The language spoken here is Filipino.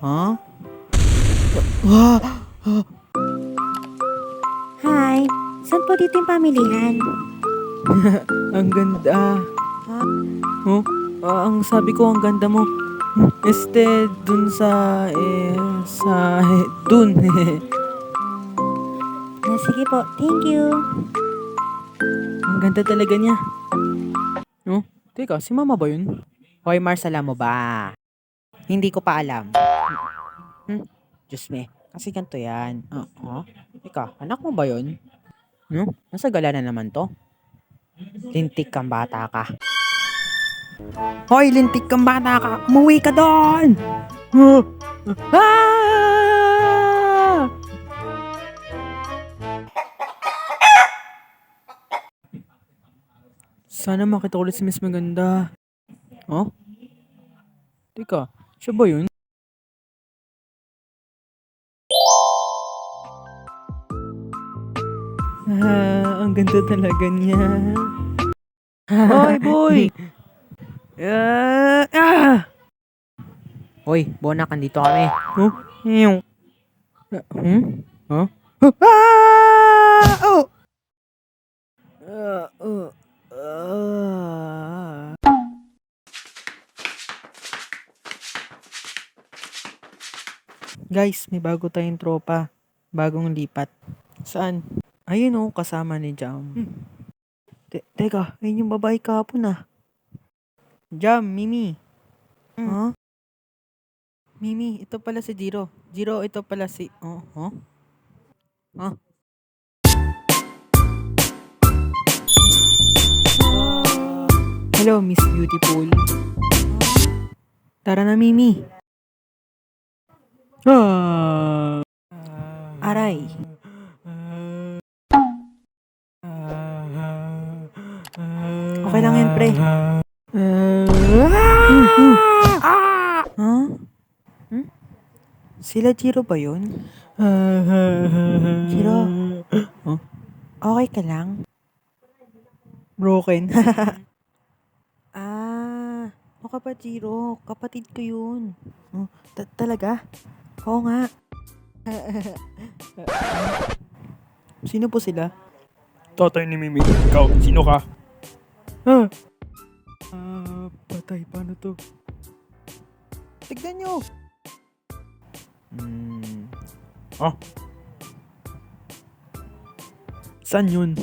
Ha? Ah! Hi, saan po dito yung pamilihan? Ang ganda. Oh, ang sabi ko ang ganda mo. Dun dun. Sige po, thank you. Ang ganda talaga niya. Oh, teka, si mama ba yun? Hoy Mars, alam mo ba? Hindi ko pa alam. Diyos me, kasi ganito yan. Ika, anak mo ba yun? No? Nasa gala na naman to? Lintik kang bata ka. Hoy, lintik kang bata ka! Umuwi ka doon! Ah! Sana makita ulit si Miss Maganda. Oh? Teka, siya ba yun? Ang ganda talaga niya. Hoy, boy! Hoy, Bonak, andito kami. Oh? Yung... Huh? Ah! Oh! Guys, may bago tayong tropa. Bagong lipat. Saan? Ayun oh, kasama ni Jam. Teka, ayun yung babae kahapon ah. Jam, Mimi. Huh? Mimi, ito pala si Jiro. Jiro, ito pala si... Hello, Miss Beautiful. Tara na, Mimi. Aray. Okay lang yan, pre. Huh? Sila Jiro ba yun? Jiro, Huh? okay ka lang? Broken. O ka ba, Jiro? Kapatid ko yun. Talaga? Oo nga. Sino po sila? Tatay ni Mimi, ikaw, sino ka? Patay. Paano to? Tignan nyo! Ah? Saan yun?